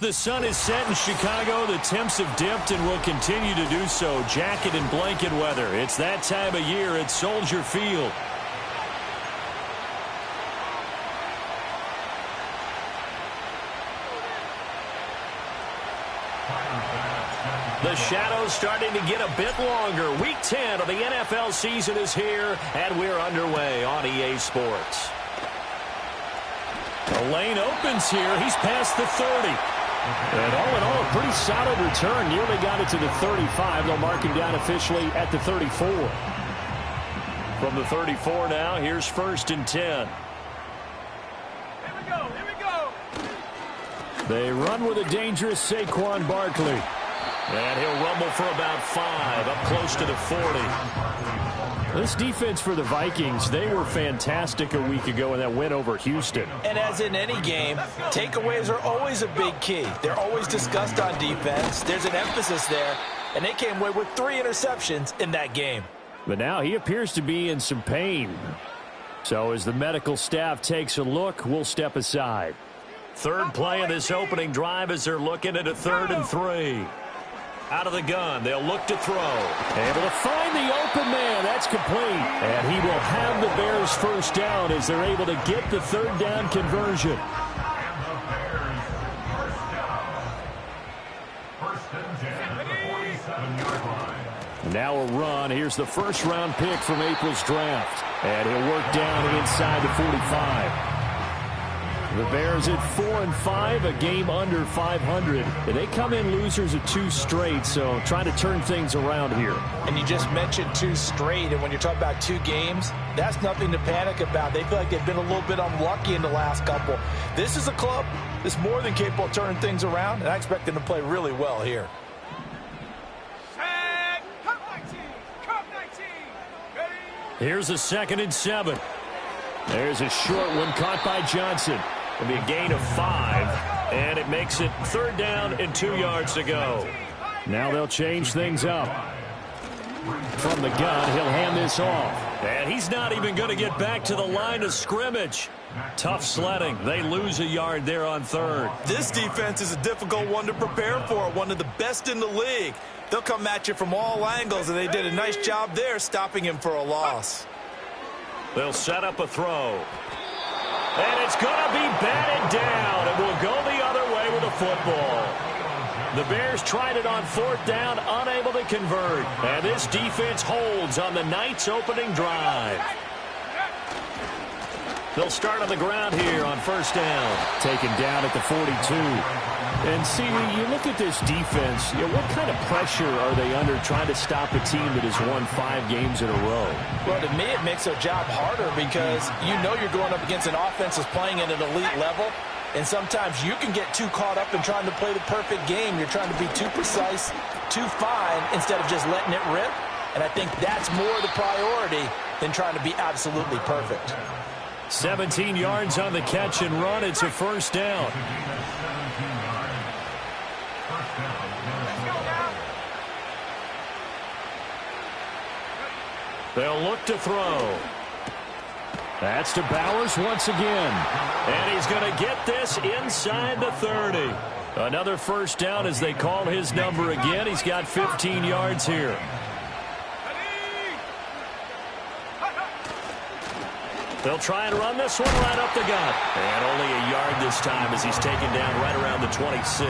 The sun is set in Chicago. The temps have dipped and will continue to do so. Jacket and blanket weather. It's that time of year at Soldier Field. The shadow's starting to get a bit longer. Week 10 of the NFL season is here, and we're underway on EA Sports. The lane opens here. He's past the 30. And all in all, a pretty solid return. Nearly got it to the 35. They'll mark him down officially at the 34. From the 34 now, here's 1st and 10. Here we go. They run with a dangerous Saquon Barkley. And he'll rumble for about 5, up close to the 40. This defense for the Vikings, they were fantastic a week ago in that win over Houston. And as in any game, takeaways are always a big key. They're always discussed on defense. There's an emphasis there, and they came away with 3 interceptions in that game. But now he appears to be in some pain. So as the medical staff takes a look, we'll step aside. Third play of this opening drive as they're looking at a 3rd and 3. Out of the gun, they'll look to throw. Able to find the open man. That's complete. And he will have the Bears first down as they're able to get the 3rd down conversion. Now a run. Here's the first-round pick from April's draft. And he'll work down inside the 45. The Bears at 4-5, a game under 500. And they come in losers of 2 straight, so trying to turn things around here. And you just mentioned 2 straight, and when you're talking about 2 games, that's nothing to panic about. They feel like they've been a little bit unlucky in the last couple. This is a club that's more than capable of turning things around, and I expect them to play really well here. Here's a 2nd and 7. There's a short one caught by Johnson. It'll be a gain of 5, and it makes it 3rd down and 2 yards to go. Now they'll change things up. From the gun, he'll hand this off. And he's not even going to get back to the line of scrimmage. Tough sledding. They lose a yard there on 3rd. This defense is a difficult one to prepare for, one of the best in the league. They'll come at you from all angles, and they did a nice job there stopping him for a loss. They'll set up a throw. And it's going to be batted down. It will go the other way with the football. The Bears tried it on 4th down, unable to convert. And this defense holds on the night's opening drive. They'll start on the ground here on 1st down. Taken down at the 42. And see, you look at this defense, what kind of pressure are they under trying to stop a team that has won 5 games in a row? Well, to me, it makes their job harder because you know you're going up against an offense that's playing at an elite level, and sometimes you can get too caught up in trying to play the perfect game. You're trying to be too precise, too fine, instead of just letting it rip, and I think that's more the priority than trying to be absolutely perfect. 17 yards on the catch and run. It's a 1st down. They'll look to throw. That's to Bowers once again. And he's going to get this inside the 30. Another 1st down as they call his number again. He's got 15 yards here. They'll try and run this one right up the gut. And only a yard this time as he's taken down right around the 26.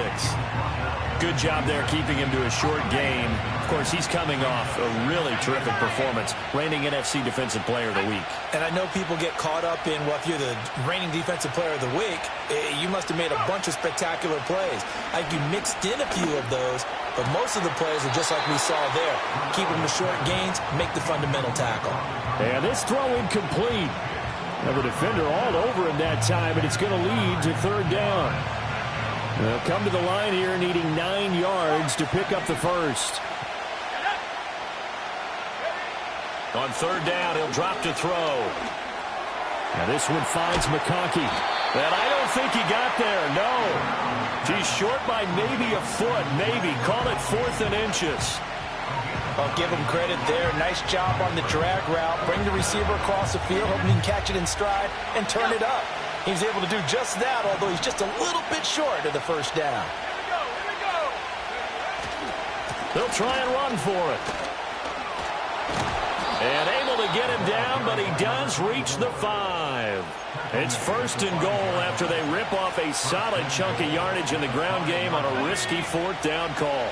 Good job there keeping him to a short game. Of course, he's coming off a really terrific performance, reigning NFC Defensive Player of the Week. And I know people get caught up in, well, if you're the reigning Defensive Player of the Week, you must have made a bunch of spectacular plays. I think you mixed in a few of those, but most of the plays are just like we saw there. Keep them to short gains, make the fundamental tackle. And this throw incomplete. Now the defender all over him that time, and it's going to lead to 3rd down. They'll come to the line here needing 9 yards to pick up the 1st. On 3rd down, he'll drop to throw. Now this one finds McConkey. And I don't think he got there, no. He's short by maybe a foot, maybe. Call it 4th and inches. I'll give him credit there. Nice job on the drag route. Bring the receiver across the field, hoping he can catch it in stride and turn it up. He's able to do just that, although he's just a little bit short of the first down. They'll try and run for it. And able to get him down, but he does reach the 5. It's 1st and goal after they rip off a solid chunk of yardage in the ground game on a risky 4th down call.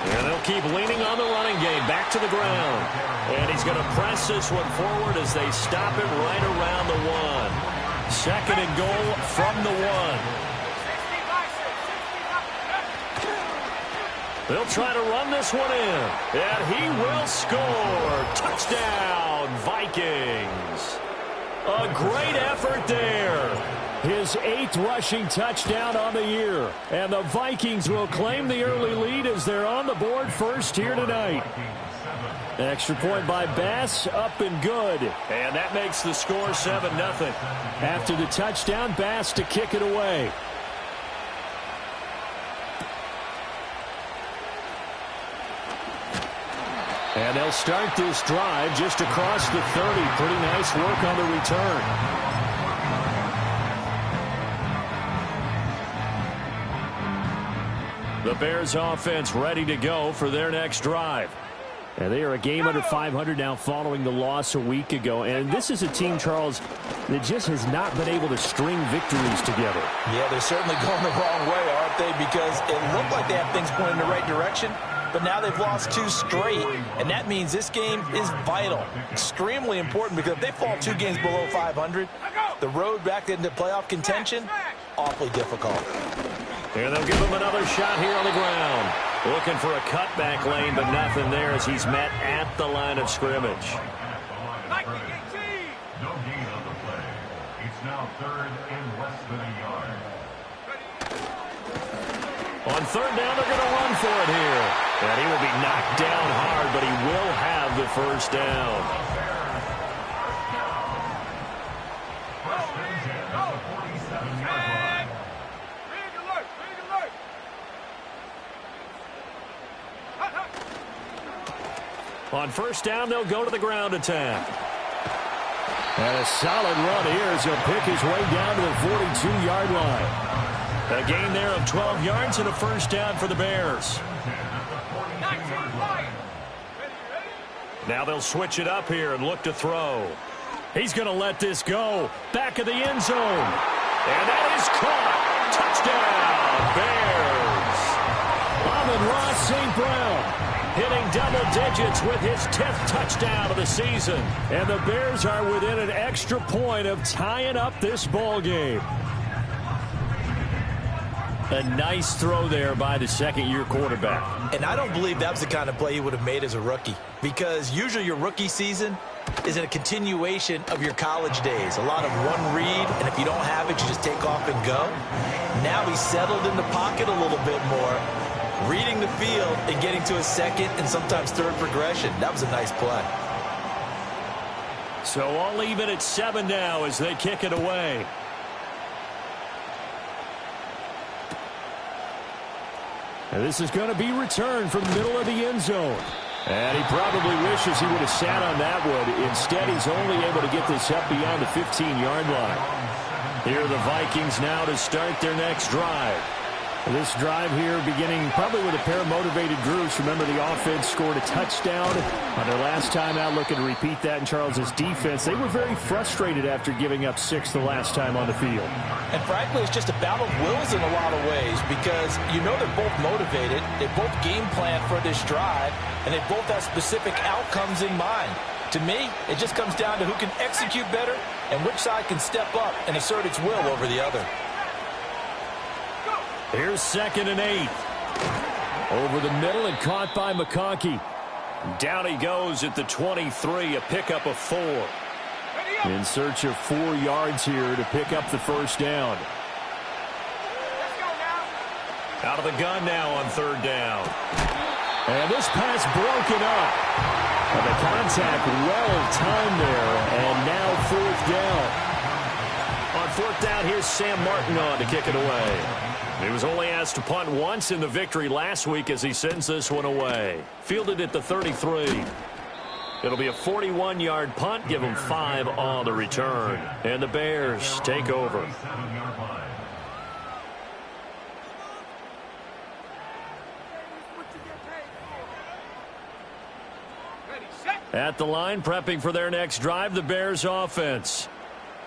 And they'll keep leaning on the running game. Back to the ground. And he's going to press this one forward as they stop it right around the 1. 2nd and goal from the 1. They'll try to run this one in. And he will score. Touchdown, Vikings. A great effort there. His 8th rushing touchdown on the year. And the Vikings will claim the early lead as they're on the board first here tonight. Extra point by Bass, up and good. And that makes the score 7-0. After the touchdown, Bass to kick it away. And they'll start this drive just across the 30. Pretty nice work on the return. The Bears offense ready to go for their next drive. And they are a game under 500 now following the loss a week ago. And this is a team, Charles, that just has not been able to string victories together. Yeah, they're certainly going the wrong way, aren't they? Because it looked like they have things pointing in the right direction, but now they've lost 2 straight. And that means this game is vital, extremely important, because if they fall 2 games below 500, the road back into playoff contention, awfully difficult. And they'll give him another shot here on the ground. Looking for a cutback lane, but nothing there as he's met at the line of scrimmage. No gain on the play. It's now 3rd and less than a yard. On 3rd down, they're going to run for it here. And he will be knocked down hard, but he will have the first down. First and 10 at the 47-yard line. On 1st down, they'll go to the ground attack. And a solid run here as he'll pick his way down to the 42-yard line. A gain there of 12 yards and a first down for the Bears. Now they'll switch it up here and look to throw. He's going to let this go. Back of the end zone. And that is caught. Touchdown, Bears. Amon-Ra St. Brown hitting double digits with his 10th touchdown of the season. And the Bears are within an extra point of tying up this ball game. A nice throw there by the 2nd-year quarterback. And I don't believe that was the kind of play he would have made as a rookie, because usually your rookie season is a continuation of your college days. A lot of one read, and if you don't have it, you just take off and go. Now he's settled in the pocket a little bit more, reading the field and getting to a 2nd and sometimes 3rd progression. That was a nice play. So all even at 7 now as they kick it away. And this is going to be returned from the middle of the end zone. And he probably wishes he would have sat on that one. Instead, he's only able to get this up beyond the 15-yard line. Here are the Vikings now to start their next drive. This drive here beginning probably with a pair of motivated groups. Remember, the offense scored a touchdown on their last time out. Looking to repeat that in Charles's defense. They were very frustrated after giving up 6 the last time on the field. And frankly, it's just a battle of wills in a lot of ways, because you know they're both motivated. They both game plan for this drive, and they both have specific outcomes in mind. To me, it just comes down to who can execute better and which side can step up and assert its will over the other. Here's 2nd and 8. Over the middle and caught by McConkey. Down he goes at the 23, a pickup of 4. In search of 4 yards here to pick up the first down. Out of the gun now on 3rd down. And this pass broken up. And the contact well timed there. And now 4th down. On 4th down, here's Sam Martin on to kick it away. He was only asked to punt once in the victory last week as he sends this one away. Fielded at the 33. It'll be a 41-yard punt. Give them 5 on the return. And the Bears take over. 7-yard line. At the line, prepping for their next drive, the Bears offense.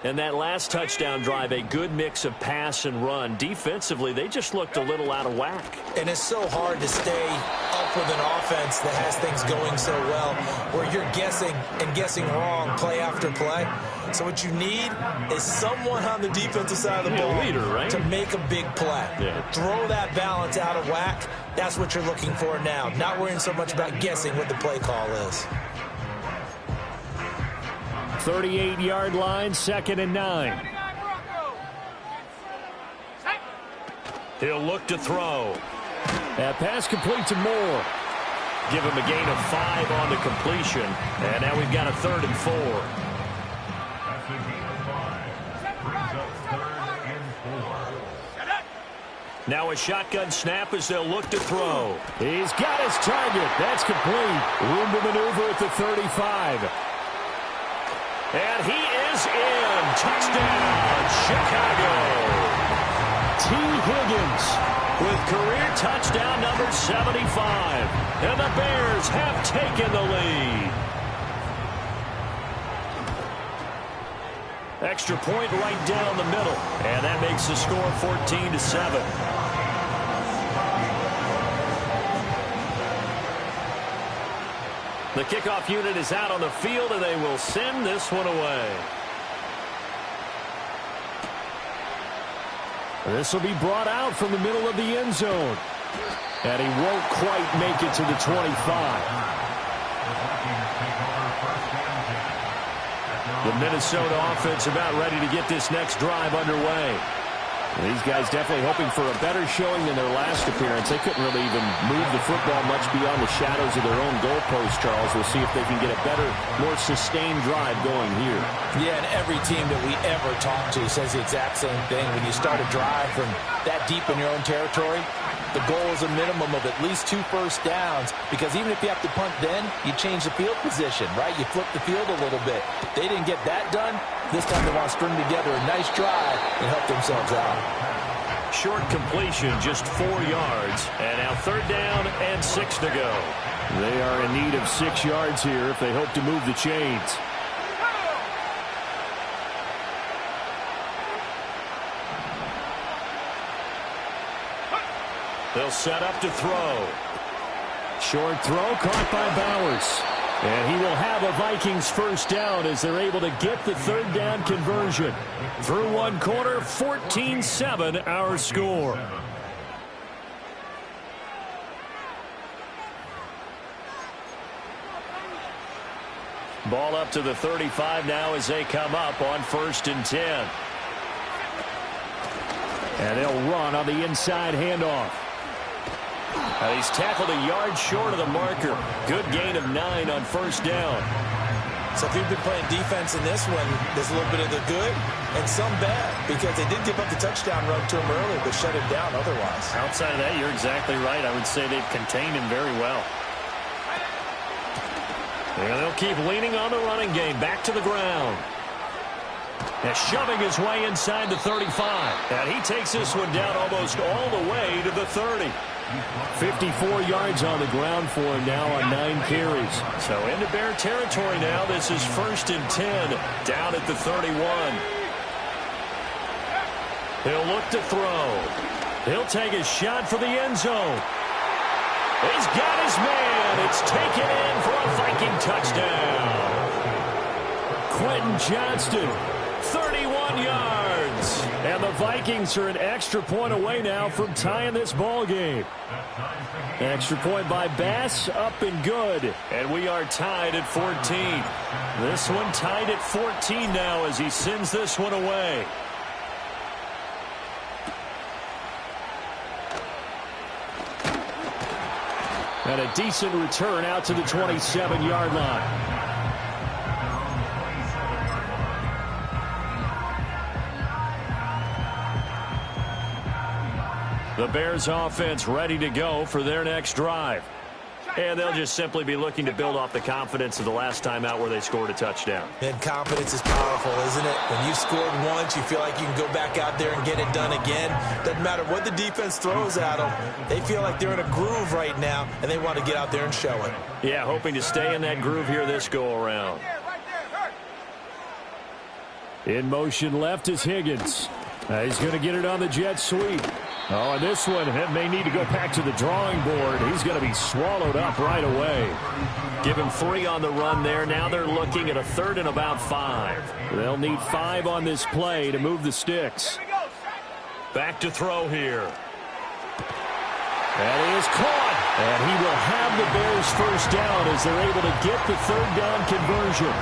And that last touchdown drive, a good mix of pass and run. Defensively, they just looked a little out of whack. And it's so hard to stay up with an offense that has things going so well, where you're guessing and guessing wrong play after play. So what you need is someone on the defensive side of the ball leader, right? to make a big play. Yeah. Throw that balance out of whack. That's what you're looking for now. Not worrying so much about guessing what the play call is. 38-yard line, 2nd and 9. He'll look to throw. That pass complete to Moore. Give him a gain of 5 on the completion. And now we've got a 3rd and 4. That's a gain of 5. Brings up 3rd and 4. Now a shotgun snap as they'll look to throw. He's got his target. That's complete. Room to maneuver at the 35. And he is in. Touchdown, Chicago. T. Higgins with career touchdown number 75. And the Bears have taken the lead. Extra point right down the middle. And that makes the score 14-7. The kickoff unit is out on the field, and they will send this one away. This will be brought out from the middle of the end zone. And he won't quite make it to the 25. The Minnesota offense about ready to get this next drive underway. These guys definitely hoping for a better showing than their last appearance. They couldn't really even move the football much beyond the shadows of their own goalpost, Charles. We'll see if they can get a better, more sustained drive going here. Yeah, and every team that we ever talk to says the exact same thing. When you start a drive from that deep in your own territory, the goal is a minimum of at least 2 first downs, because even if you have to punt then, you change the field position, right? You flip the field a little bit. They didn't get that done. This time they want to string together a nice drive and help themselves out. Short completion, just 4 yards. And now 3rd down and 6 to go. They are in need of 6 yards here if they hope to move the chains. They'll set up to throw. Short throw caught by Bowers. And he will have a Vikings first down as they're able to get the 3rd down conversion. Through one quarter, 14-7 our score. Ball up to the 35 now as they come up on 1st and 10. And they'll run on the inside handoff. He's tackled a yard short of the marker. Good gain of 9 on 1st down. So if you've been playing defense in this one, there's a little bit of the good and some bad, because they did give up the touchdown run to him earlier, but shut him down otherwise. Outside of that, you're exactly right. I would say they've contained him very well. And they'll keep leaning on the running game. Back to the ground. And shoving his way inside the 35. And he takes this one down almost all the way to the 30. 54 yards on the ground for him now on 9 carries. So into Bear territory now. This is 1st and 10 down at the 31. He'll look to throw. He'll take a shot for the end zone. He's got his man. It's taken in for a Viking touchdown. Quentin Johnston, 31 yards. And the Vikings are an extra point away now from tying this ball game. Extra point by Bass, up and good. And we are tied at 14. This one tied at 14 now as he sends this one away. And a decent return out to the 27-yard line. The Bears offense ready to go for their next drive. And they'll just simply be looking to build off the confidence of the last time out where they scored a touchdown. And confidence is powerful, isn't it? When you've scored once, you feel like you can go back out there and get it done again. Doesn't matter what the defense throws at them. They feel like they're in a groove right now, and they want to get out there and show it. Yeah, hoping to stay in that groove here this go-around. In motion left is Higgins. He's going to get it on the jet sweep. Oh, and this one may need to go back to the drawing board. He's going to be swallowed up right away. Give him 3 on the run there. Now they're looking at a 3rd and about 5. They'll need 5 on this play to move the sticks. Back to throw here. And he is caught. And he will have the Bears first down as they're able to get the 3rd down conversion.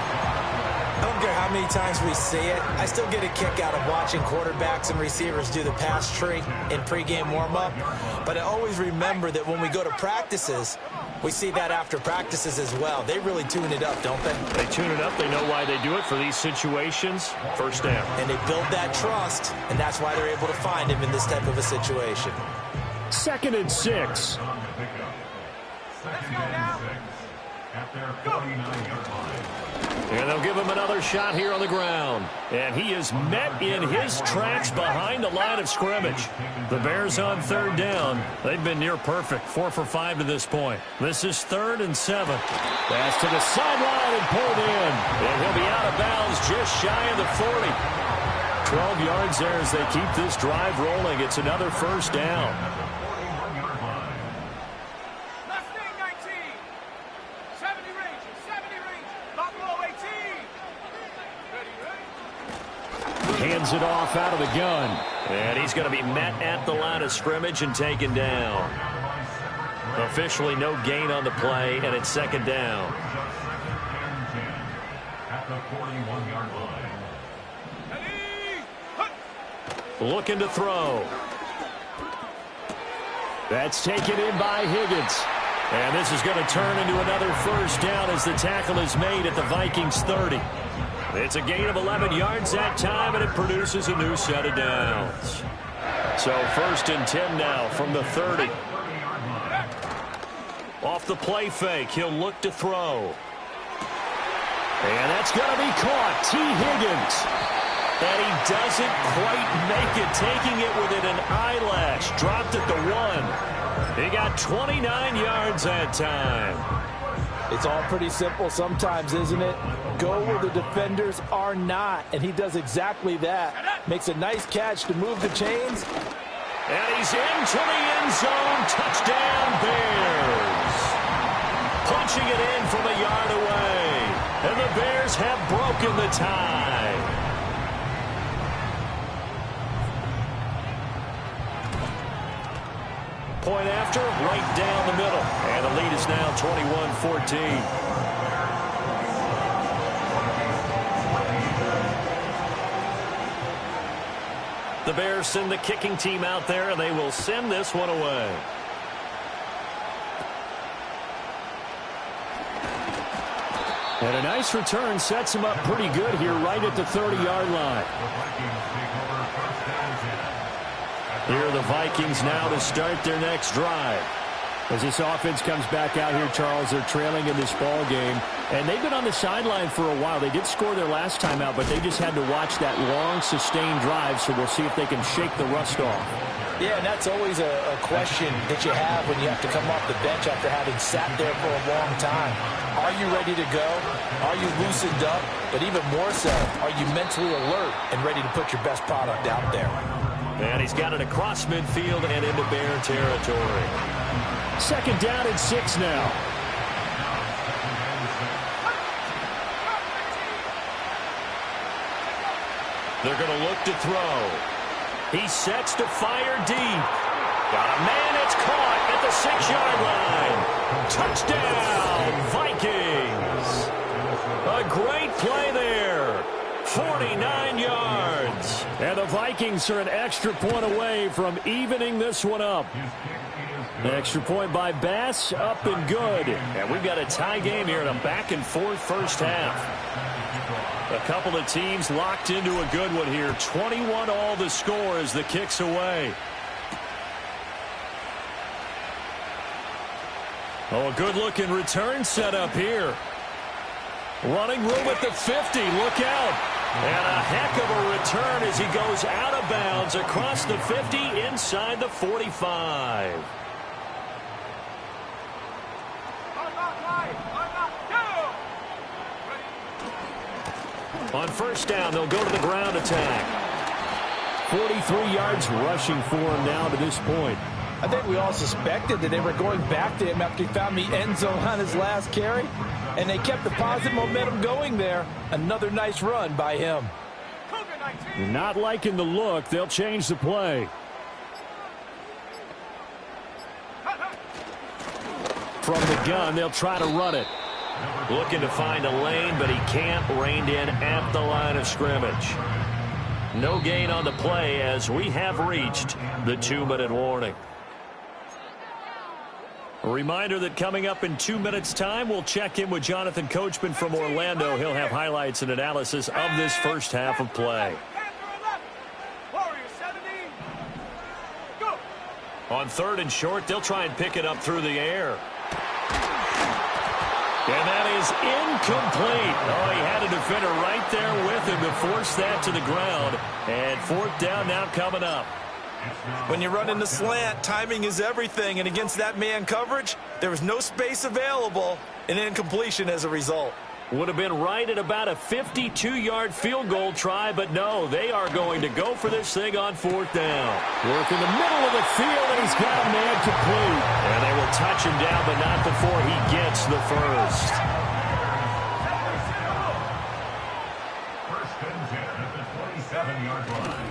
I don't care how many times we see it. I still get a kick out of watching quarterbacks and receivers do the pass tree in pregame warm-up. But I always remember that when we go to practices, we see that after practices as well. They really tune it up, don't they? They tune it up. They know why they do it for these situations. First down. And they build that trust, and that's why they're able to find him in this type of a situation. 2nd and 6. Second and 6 at their 49-yard line. And they'll give him another shot here on the ground. And he is met in his tracks behind the line of scrimmage. The Bears on 3rd down. They've been near perfect. 4 for 5 to this point. This is 3rd and 7. Pass to the sideline and pulled in. And he'll be out of bounds just shy of the 40. 12 yards there as they keep this drive rolling. It's another first down. Hands it off out of the gun. And he's going to be met at the line of scrimmage and taken down. Officially no gain on the play, and it's 2nd down. At the 41-yard line. Looking to throw. That's taken in by Higgins. And this is going to turn into another first down as the tackle is made at the Vikings 30. It's a gain of 11 yards that time, and it produces a new set of downs. So 1st and 10 now from the 30. Off the play fake, he'll look to throw. And that's going to be caught. T. Higgins. And he doesn't quite make it, taking it within an eyelash. Dropped at the 1. He got 29 yards that time. It's all pretty simple sometimes, isn't it? Go where the defenders are not, and he does exactly that. Makes a nice catch to move the chains. And he's into the end zone. Touchdown, Bears. Punching it in from a yard away. And the Bears have broken the tie. Point after, right down the middle. And the lead is now 21-14. The Bears send the kicking team out there, and they will send this one away. And a nice return sets him up pretty good here right at the 30-yard line. Here are the Vikings now to start their next drive. As this offense comes back out here, Charles, they're trailing in this ball game. And they've been on the sideline for a while. They did score their last time out, but they just had to watch that long, sustained drive, so we'll see if they can shake the rust off. Yeah, and that's always a question that you have when you have to come off the bench after having sat there for a long time. Are you ready to go? Are you loosened up? But even more so, are you mentally alert and ready to put your best product out there? And he's got it across midfield and into Bear territory. 2nd down and 6 now. They're going to look to throw. He sets to fire deep. Got a man, it's caught at the 6-yard line. Touchdown, Vikings. A great play there. 49 yards. And the Vikings are an extra point away from evening this one up. An extra point by Bass, up and good. And we've got a tie game here in a back-and-forth first half. A couple of teams locked into a good one here. 21 all the score as the kick's away. Oh, a good-looking return set up here. Running room at the 50. Look out. And a heck of a return as he goes out of bounds across the 50 inside the 45. On first down, they'll go to the ground attack. 43 yards rushing for him now to this point. I think we all suspected that they were going back to him after he found the end zone on his last carry. And they kept the positive momentum going there. Another nice run by him. Not liking the look. They'll change the play. From the gun, they'll try to run it. Looking to find a lane, but he can't. Reined in at the line of scrimmage. No gain on the play as we have reached the 2-minute warning. A reminder that coming up in 2 minutes' time, we'll check in with Jonathan Coachman from Orlando. He'll have highlights and analysis of this first half of play. On third and short, they'll try and pick it up through the air. And that is incomplete. Oh, he had a defender right there with him to force that to the ground. And fourth down now coming up. When you run in the slant, timing is everything. And against that man coverage, there was no space available. An incompletion as a result. Would have been right at about a 52-yard field goal try, but no, they are going to go for this thing on fourth down. Work in the middle of the field, and he's got a man complete. And they will touch him down, but not before he gets the first. First and 10 at the 27-yard line.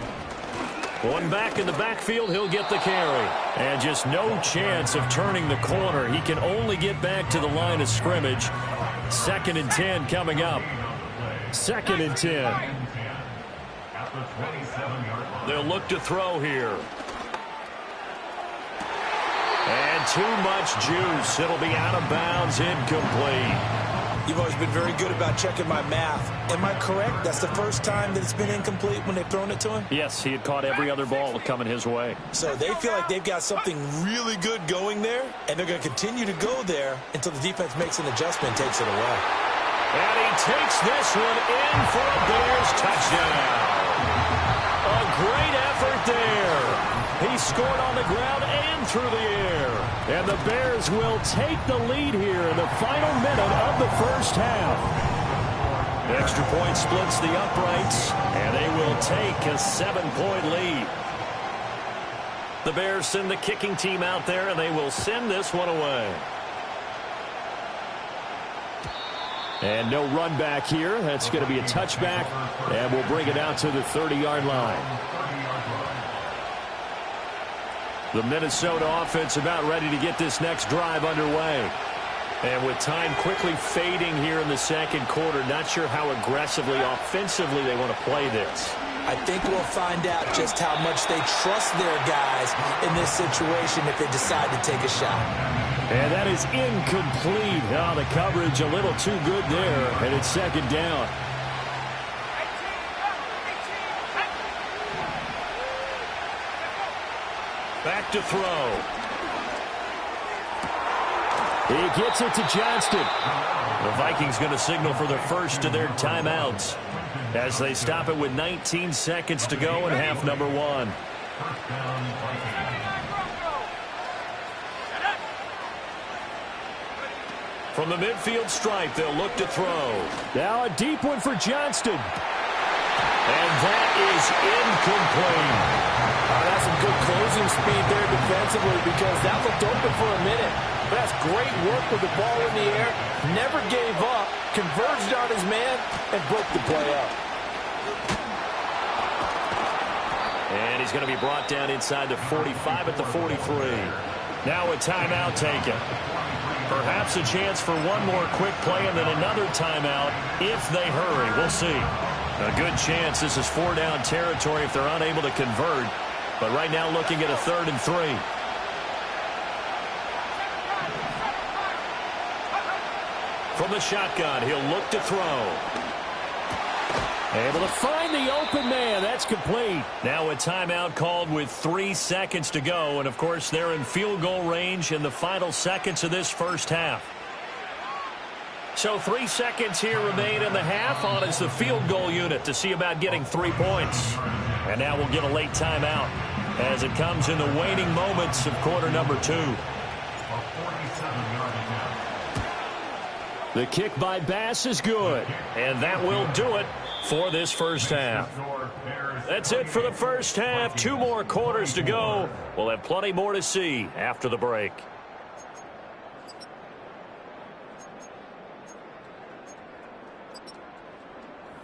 One back in the backfield, he'll get the carry. And just no chance of turning the corner. He can only get back to the line of scrimmage. 2nd and 10 coming up. 2nd and 10. They'll look to throw here. And too much juice. It'll be out of bounds, incomplete. You've always been very good about checking my math. Am I correct? That's the first time that it's been incomplete when they've thrown it to him? Yes, he had caught every other ball coming his way. So they feel like they've got something really good going there, and they're going to continue to go there until the defense makes an adjustment and takes it away. And he takes this one in for a Bears touchdown. A great effort there. He scored on the ground and through the air. And the Bears will take the lead here in the final minute of the first half. Extra point splits the uprights, and they will take a 7-point lead. The Bears send the kicking team out there, and they will send this one away. And no run back here. That's going to be a touchback, and we'll bring it out to the 30-yard line. The Minnesota offense about ready to get this next drive underway. And with time quickly fading here in the second quarter, not sure how aggressively, offensively they want to play this. I think we'll find out just how much they trust their guys in this situation if they decide to take a shot. And that is incomplete. Oh, the coverage a little too good there, and it's second down. Back to throw. He gets it to Johnston. The Vikings going to signal for their first of their timeouts as they stop it with 19 seconds to go in half number one. From the midfield stripe, they'll look to throw. Now a deep one for Johnston. And that is incomplete. That's some good closing speed there defensively because that looked open for a minute. But that's great work with the ball in the air. Never gave up, converged on his man, and broke the play up. And he's going to be brought down inside the 45 at the 43. Now a timeout taken. Perhaps a chance for one more quick play and then another timeout if they hurry. We'll see. A good chance this is 4-down territory if they're unable to convert. But right now looking at a 3rd and 3. From the shotgun, he'll look to throw. Able to find the open man. That's complete. Now a timeout called with 3 seconds to go. And, of course, they're in field goal range in the final seconds of this first half. So 3 seconds here remain in the half. On is the field goal unit to see about getting 3 points. And now we'll get a late timeout as it comes in the waning moments of quarter number 2. The kick by Bass is good. And that will do it for this first half. That's it for the first half. 2 more quarters to go. We'll have plenty more to see after the break.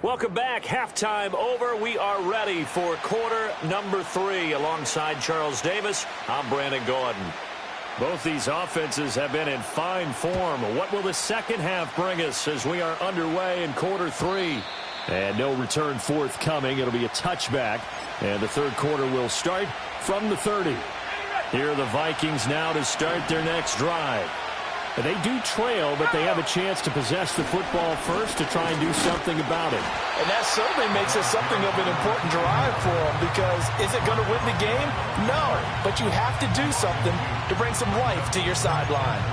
Welcome back. Halftime over. We are ready for quarter number 3. Alongside Charles Davis, I'm Brandon Gaudin. Both these offenses have been in fine form. What will the second half bring us as we are underway in quarter 3? And no return forthcoming. It'll be a touchback. And the third quarter will start from the 30. Here are the Vikings now to start their next drive. And they do trail, but they have a chance to possess the football first to try and do something about it. And that certainly makes it something of an important drive for them, because is it going to win the game? No, but you have to do something to bring some life to your sideline.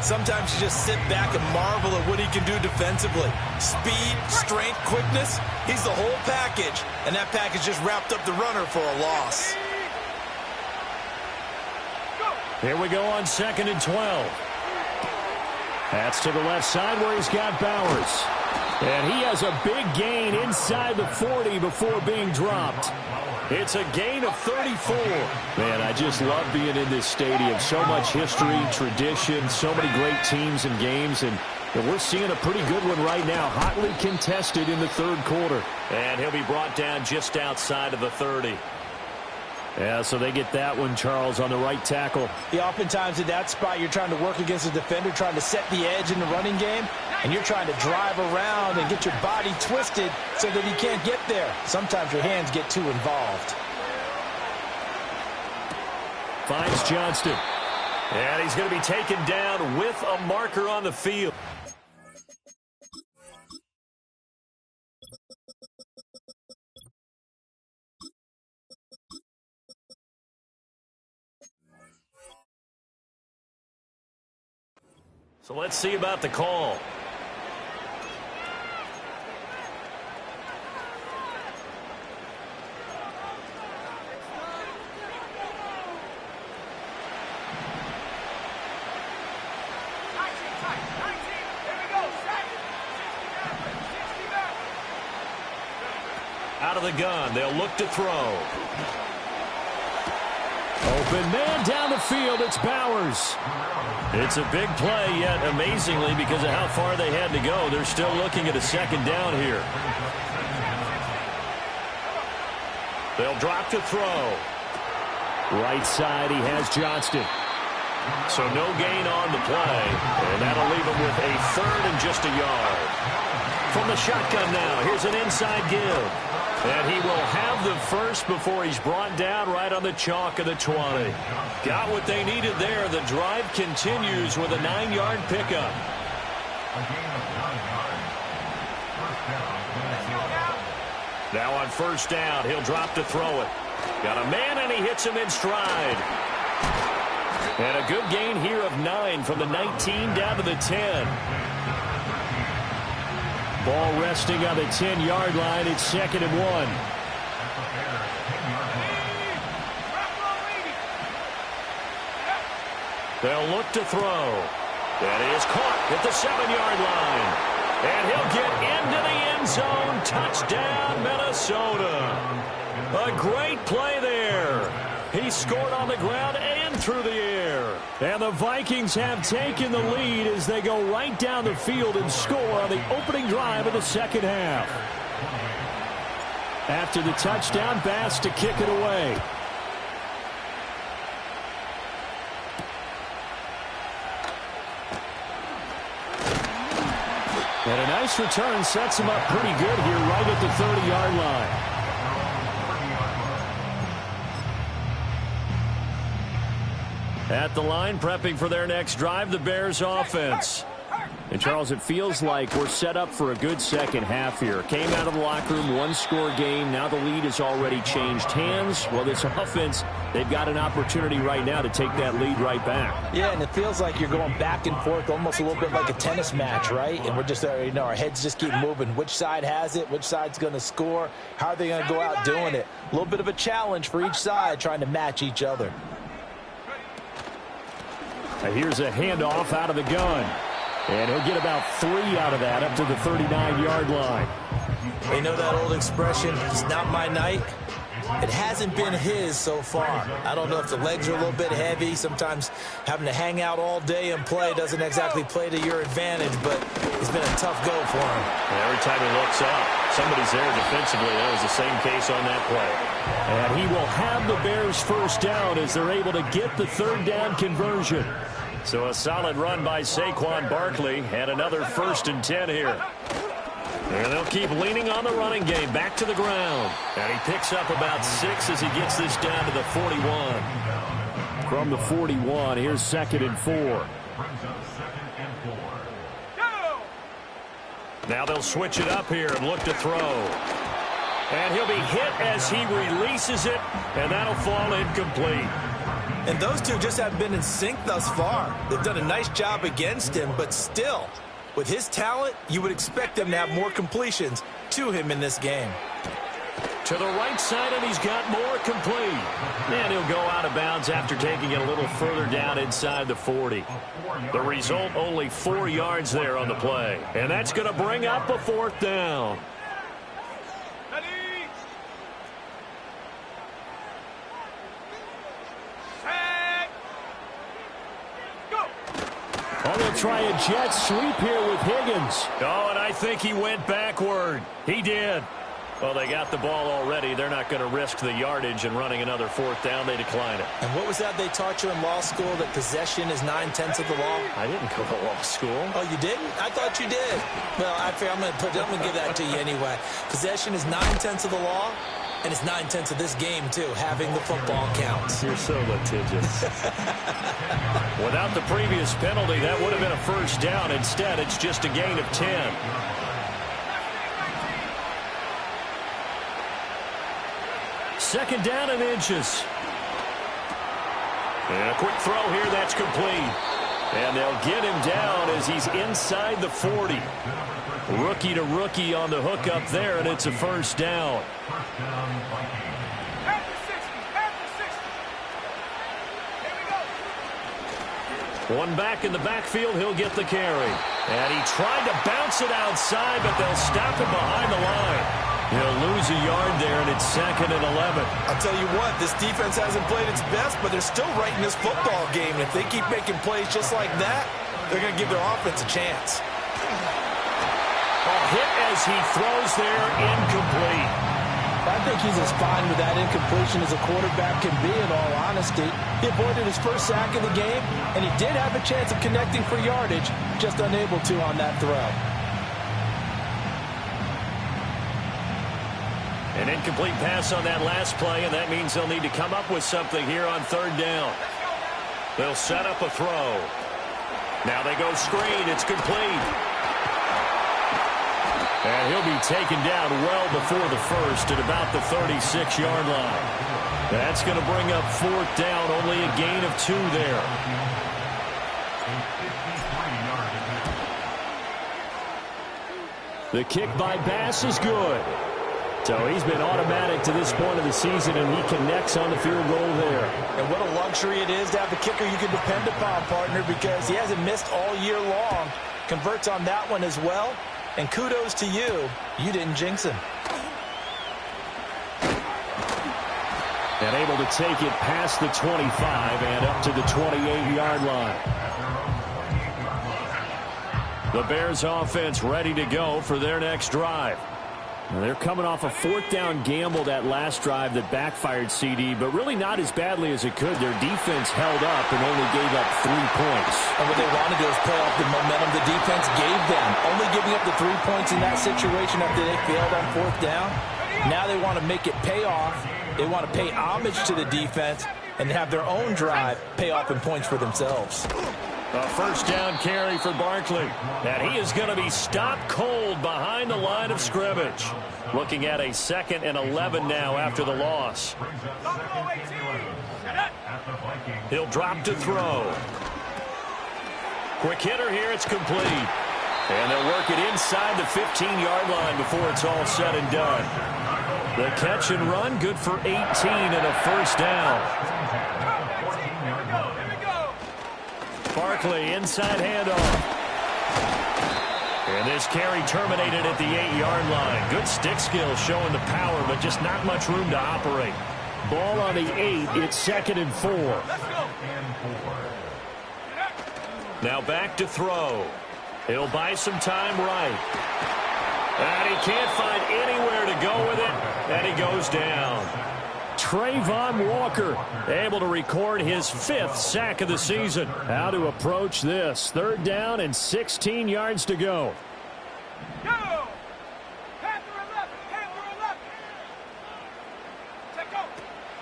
Sometimes you just sit back and marvel at what he can do defensively. Speed, strength, quickness, he's the whole package. And that package just wrapped up the runner for a loss. Here we go on 2nd and 12. That's to the left side where he's got Bowers. And he has a big gain inside the 40 before being dropped. It's a gain of 34. Man, I just love being in this stadium. So much history, tradition, so many great teams and games. And we're seeing a pretty good one right now. Hotly contested in the third quarter. And he'll be brought down just outside of the 30. Yeah, so they get that one, Charles, on the right tackle. Yeah, oftentimes in that spot, you're trying to work against a defender, trying to set the edge in the running game, and you're trying to drive around and get your body twisted so that he can't get there. Sometimes your hands get too involved. Finds Johnston. And he's going to be taken down with a marker on the field. So let's see about the call. Out of the gun, they'll look to throw. Open man down the field, it's Bowers. It's a big play, yet amazingly, because of how far they had to go, they're still looking at a second down here. They'll drop to throw. Right side, he has Johnston. So no gain on the play, and that'll leave him with a 3rd and just a yard. From the shotgun now, here's an inside give. And he will have the first before he's brought down right on the chalk of the 20. Got what they needed there. The drive continues with a 9-yard pickup. Now on first down, he'll drop to throw it. Got a man, and he hits him in stride. And a good gain here of 9 from the 19 down to the 10. Ball resting on the 10-yard line. It's 2nd and 1. They'll look to throw. That is caught at the 7-yard line. And he'll get into the end zone. Touchdown, Minnesota. A great play there. He scored on the ground and through the air. And the Vikings have taken the lead as they go right down the field and score on the opening drive of the second half. After the touchdown, Bass to kick it away. And a nice return sets him up pretty good here right at the 30-yard line. At the line, prepping for their next drive, the Bears offense. And, Charles, it feels like we're set up for a good second half here. Came out of the locker room, one-score game. Now the lead has already changed hands. Well, this offense, they've got an opportunity right now to take that lead right back. Yeah, and it feels like you're going back and forth, almost a little bit like a tennis match, right? And we're just, our heads just keep moving. Which side has it? Which side's going to score? How are they going to go out doing it? A little bit of a challenge for each side, trying to match each other. And here's a handoff out of the gun. And he'll get about 3 out of that, up to the 39-yard line. You know that old expression, it's not my night? It hasn't been his so far. I don't know if the legs are a little bit heavy. Sometimes having to hang out all day and play doesn't exactly play to your advantage, but it's been a tough go for him. And every time he looks up, somebody's there defensively. That was the same case on that play. And he will have the Bears first down as they're able to get the third down conversion. So a solid run by Saquon Barkley and another 1st and 10 here. And they'll keep leaning on the running game back to the ground. And he picks up about 6 as he gets this down to the 41. From the 41, here's 2nd and 4. Now they'll switch it up here and look to throw. And he'll be hit as he releases it, and that'll fall incomplete. And those two just haven't been in sync thus far. They've done a nice job against him, but still, with his talent, you would expect them to have more completions to him in this game. To the right side, and he's got more complete. And he'll go out of bounds after taking it a little further down inside the 40. The result, only 4 yards there on the play. And that's going to bring up a 4th down. Oh, they'll try a jet sweep here with Higgins. Oh, and I think he went backward. He did. Well, they got the ball already. They're not going to risk the yardage and running another 4th down. They decline it. And what was that they taught you in law school, that possession is 9/10 of the law? I didn't go to law school. Oh, you didn't? I thought you did. Well, I'm going to give that to you anyway. Possession is 9/10 of the law, and it's 9/10 of this game, too. Having the football counts. You're so litigious. Without the previous penalty, that would have been a 1st down. Instead, it's just a gain of 10. Second down and inches. And a quick throw here, that's complete. And they'll get him down as he's inside the 40. Rookie to rookie on the hook up there, and it's a 1st down. One back in the backfield, he'll get the carry. And he tried to bounce it outside, but they'll stop him behind the line. He'll lose a yard there, and it's 2nd and 11. I'll tell you what, this defense hasn't played its best, but they're still right in this football game. And if they keep making plays just like that, they're going to give their offense a chance. A hit as he throws there, incomplete. I think he's as fine with that incompletion as a quarterback can be, in all honesty. He avoided his first sack of the game, and he did have a chance of connecting for yardage, just unable to on that throw. An incomplete pass on that last play, and that means they'll need to come up with something here on 3rd down. They'll set up a throw. Now they go screen. It's complete. And he'll be taken down well before the 1st at about the 36-yard line. That's going to bring up 4th down, only a gain of 2 there. The kick by Bass is good. So he's been automatic to this point of the season, and he connects on the field goal there. And what a luxury it is to have a kicker you can depend upon, partner, because he hasn't missed all year long. Converts on that one as well. And kudos to you. You didn't jinx him. And able to take it past the 25 and up to the 28-yard line. The Bears offense ready to go for their next drive. Now they're coming off a 4th down gamble that last drive that backfired, CD, but really not as badly as it could. Their defense held up and only gave up 3 points. And what they wanted to do is play off the momentum the defense gave them. Only giving up the 3 points in that situation after they failed on 4th down. Now they want to make it pay off. They want to pay homage to the defense and have their own drive pay off in points for themselves. A first down carry for Barkley. And he is going to be stopped cold behind the line of scrimmage. Looking at a 2nd and 11 now after the loss. He'll drop to throw. Quick hitter here. It's complete. And they'll work it inside the 15-yard line before it's all said and done. The catch and run, good for 18 and a first down. Barkley, inside handoff. And this carry terminated at the 8-yard line. Good stick skills showing the power, but just not much room to operate. Ball on the 8. It's 2nd and 4. Now back to throw. He'll buy some time right. And he can't find anywhere to go with it. And he goes down. Trayvon Walker able to record his 5th sack of the season. How to approach this. 3rd down and 16 yards to go.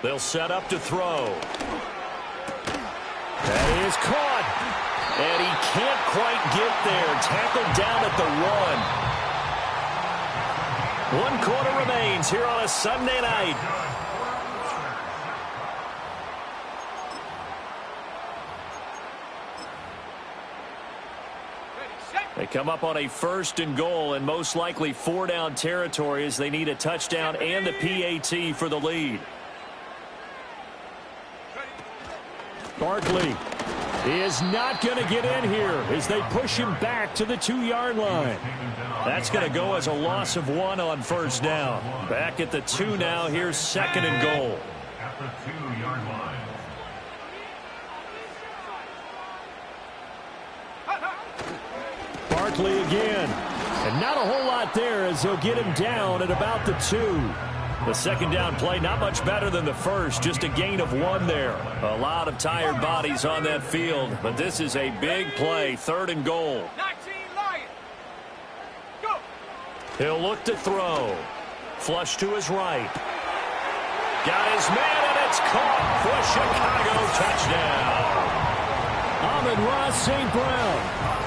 They'll set up to throw. That is caught. And he can't quite get there. Tackled down at the 1. 1 quarter remains here on a Sunday night. They come up on a 1st and goal and most likely 4-down territory as they need a touchdown and a PAT for the lead. Barkley is not going to get in here as they push him back to the 2-yard line. That's going to go as a loss of 1 on 1st down. Back at the 2 now. Here's 2nd and goal. At the 2-yard line. Barkley again. And not a whole lot there as he'll get him down at about the 2. The 2nd down play not much better than the first. Just a gain of 1 there. A lot of tired bodies on that field. But this is a big play. 3rd and goal. He'll look to throw. Flush to his right. Got his man, and it's caught for Chicago. Touchdown. Amon-Ra St. Brown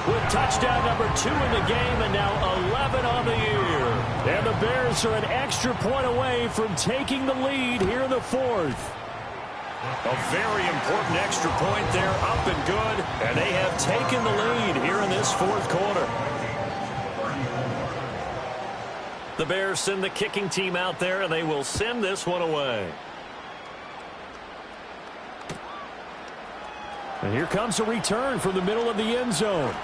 with touchdown number 2 in the game and now 11 on the year. And the Bears are an extra point away from taking the lead here in the 4th. A very important extra point there, up and good. And they have taken the lead here in this 4th quarter. The Bears send the kicking team out there, and they will send this one away. And here comes a return from the middle of the end zone.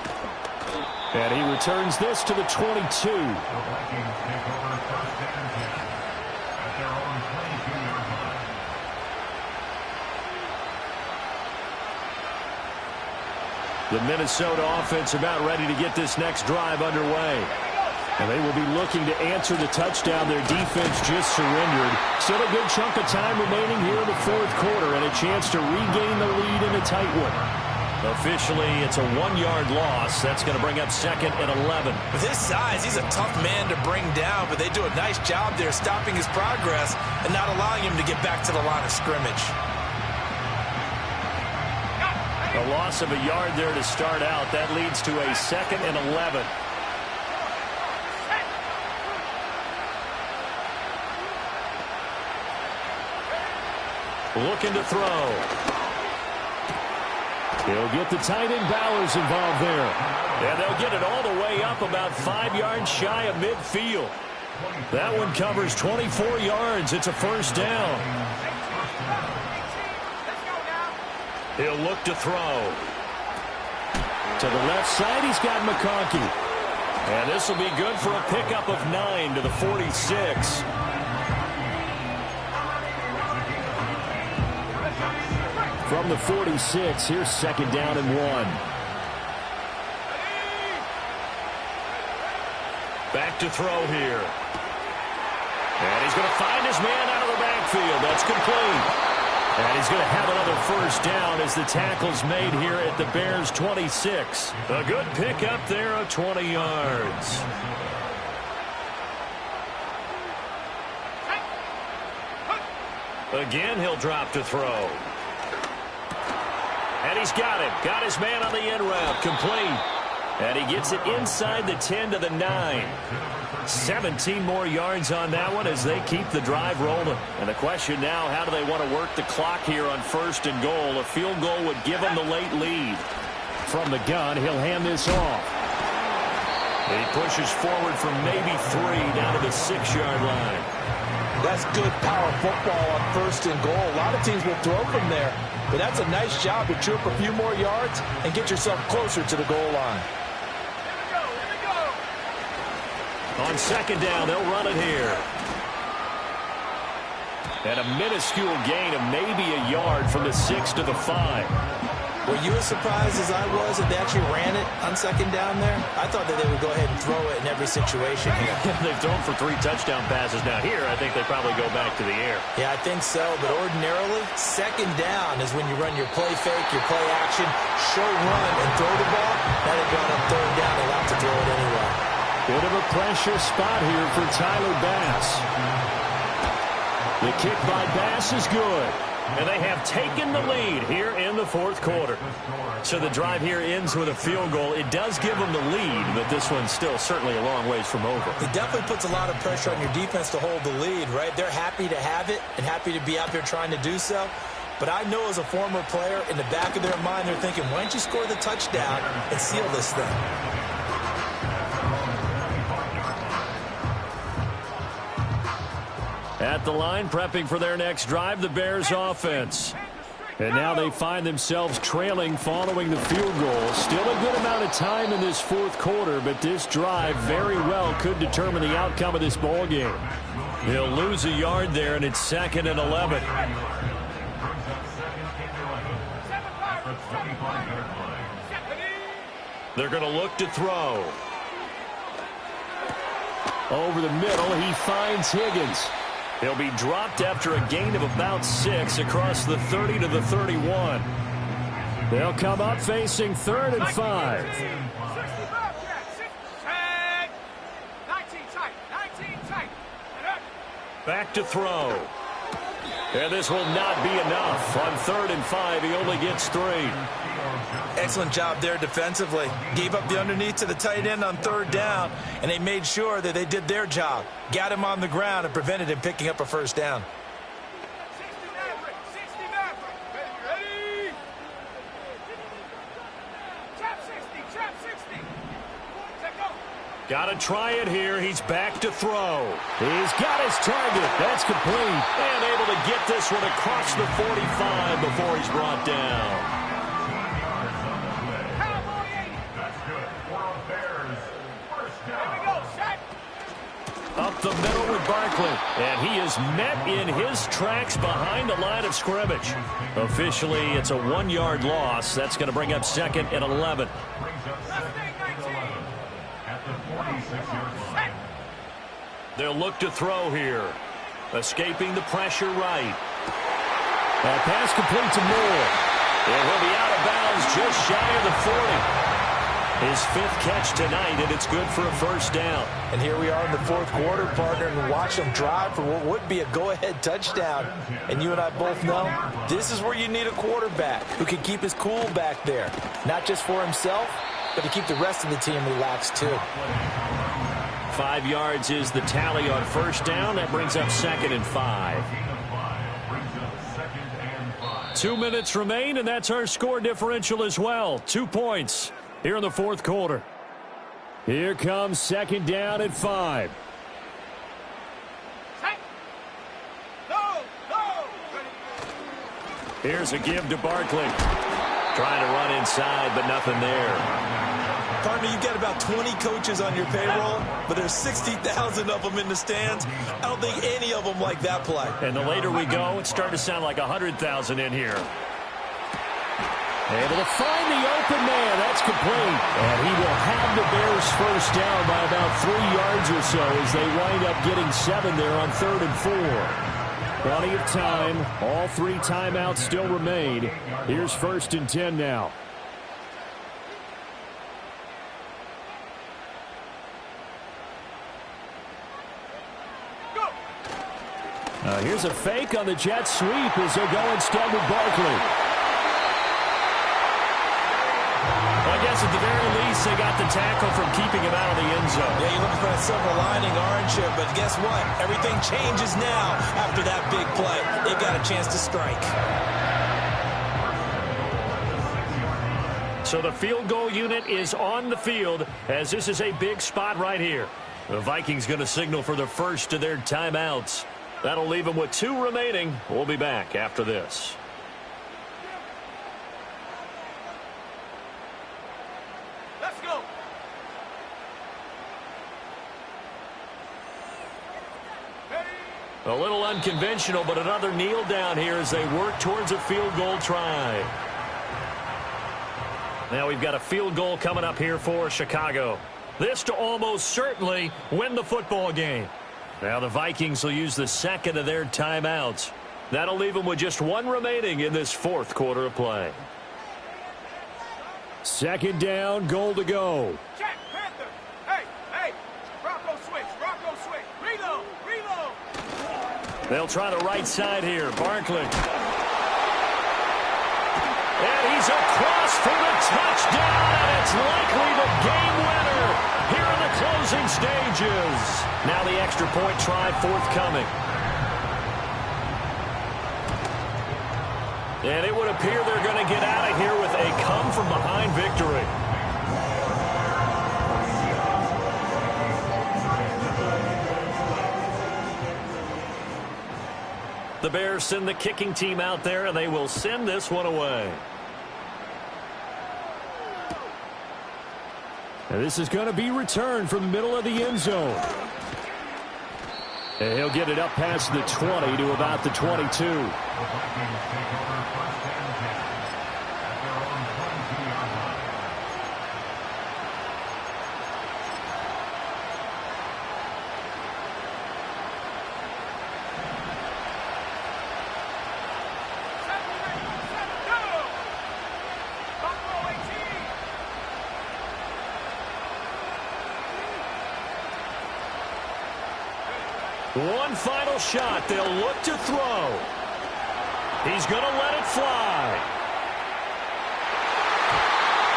And he returns this to the 22. The Vikings take over 1st and 10 at their own 22-yard line. The Minnesota offense about ready to get this next drive underway. And they will be looking to answer the touchdown their defense just surrendered. Still a good chunk of time remaining here in the 4th quarter and a chance to regain the lead in a tight one. Officially, it's a 1-yard loss. That's going to bring up 2nd and 11. With his size, he's a tough man to bring down, but they do a nice job there stopping his progress and not allowing him to get back to the line of scrimmage. A loss of a yard there to start out. That leads to a 2nd and 11. Looking to throw. He'll get the tight end Bowers involved there. And they'll get it all the way up about 5 yards shy of midfield. That one covers 24 yards. It's a 1st down. He'll look to throw. To the left side, he's got McConkey. And this will be good for a pickup of 9 to the 46. From the 46, here's 2nd down and 1. Back to throw here. And he's going to find his man out of the backfield. That's complete. And he's going to have another 1st down as the tackle's made here at the Bears' 26. A good pickup there of 20 yards. Again, he'll drop to throw. And And he's got it. Got his man on the end route. Complete. And he gets it inside the 10 to the 9. 17 more yards on that one as they keep the drive rolling. And the question now, how do they want to work the clock here on 1st and goal? A field goal would give them the late lead. From the gun, he'll hand this off. And he pushes forward from maybe 3 down to the 6-yard line. That's good power football on 1st and goal. A lot of teams will throw from there, but that's a nice job to trip a few more yards and get yourself closer to the goal line. On 2nd down, they'll run it here. And a minuscule gain of maybe a yard from the 6 to the 5. Were you as surprised as I was that they actually ran it on 2nd down there? I thought that they would go ahead and throw it in every situation here. They've thrown for 3 touchdown passes now. Here, I think they probably go back to the air. Yeah, I think so, but ordinarily, 2nd down is when you run your play fake, your play action, show run, and throw the ball. Now they've gone on 3rd down, they'll have to throw it anyway. Bit of a pressure spot here for Tyler Bass. The kick by Bass is good. And they have taken the lead here in the 4th quarter. So the drive here ends with a field goal. It does give them the lead, but this one's still certainly a long ways from over. It definitely puts a lot of pressure on your defense to hold the lead, right? They're happy to have it and happy to be out there trying to do so. But I know as a former player, in the back of their mind, they're thinking, why don't you score the touchdown and seal this thing? At the line, prepping for their next drive, the Bears offense. And now they find themselves trailing following the field goal. Still a good amount of time in this 4th quarter, but this drive very well could determine the outcome of this ball game. He'll lose a yard there, and it's 2nd and 11. They're going to look to throw. Over the middle, he finds Higgins. He'll be dropped after a gain of about 6 across the 30 to the 31. They'll come up facing 3rd and 5. Back to throw. And this will not be enough. On 3rd and 5, he only gets 3. Excellent job there defensively. Gave up the underneath to the tight end on 3rd down, and they made sure that they did their job. Got him on the ground and prevented him picking up a 1st down. Got to try it here. He's back to throw. He's got his target. That's complete. And able to get this one across the 45 before he's brought down. Up the middle with Barkley. And he is met in his tracks behind the line of scrimmage. Officially, it's a 1-yard loss. That's going to bring up 2nd and 11. They'll look to throw here. Escaping the pressure right. That pass complete to Moore. And he'll be out of bounds just shy of the 40. His 5th catch tonight, and it's good for a 1st down. And here we are in the 4th quarter, partner, and watch them drive for what would be a go-ahead touchdown. And you and I both know this is where you need a quarterback who can keep his cool back there. Not just for himself, but to keep the rest of the team relaxed too. 5 yards is the tally on 1st down. That brings up 2nd and 5. 2 minutes remain, and that's our score differential as well. 2 points here in the 4th quarter. Here comes 2nd down at 5. Here's a give to Barkley. Trying to run inside, but nothing there. Partner, you've got about 20 coaches on your payroll, but there's 60,000 of them in the stands. I don't think any of them like that play. And the later we go, it's starting to sound like 100,000 in here. Able to find the open man. That's complete. And he will have the Bears 1st down by about 3 yards or so as they wind up getting 7 there on 3rd and 4. Plenty of time. All 3 timeouts still remain. Here's 1st and 10 now. Here's a fake on the jet sweep as they'll go instead with Barkley. does. At the very least, they got the tackle from keeping him out of the end zone. Yeah, you're looking for that silver lining, orange here, but guess what? Everything changes now after that big play. They got a chance to strike. So the field goal unit is on the field as this is a big spot right here. The Vikings going to signal for the first of their timeouts. That'll leave them with 2 remaining. We'll be back after this. Let's go. A little unconventional, but another kneel down here as they work towards a field goal try. Now we've got a field goal coming up here for Chicago. This to almost certainly win the football game. Now the Vikings will use the second of their timeouts. That'll leave them with just 1 remaining in this 4th quarter of play. Second down, goal to go. Check, Panther. Hey. Rocco switch. Reload. They'll try the right side here. Barkley. And he's across for the touchdown, and it's likely the game winner here in the closing stages. Now the extra point try forthcoming. And it would appear they're going to get out of here with a come-from-behind victory. The Bears send the kicking team out there, and they will send this one away. And this is going to be returned from the middle of the end zone. And he'll get it up past the 20 to about the 22. One final shot. They'll look to throw. He's going to let it fly.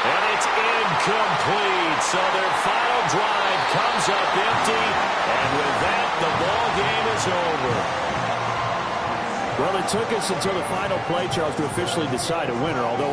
And it's incomplete. So their final drive comes up empty. And with that, the ball game is over. Well, it took us until the final play, Charles, to officially decide a winner, although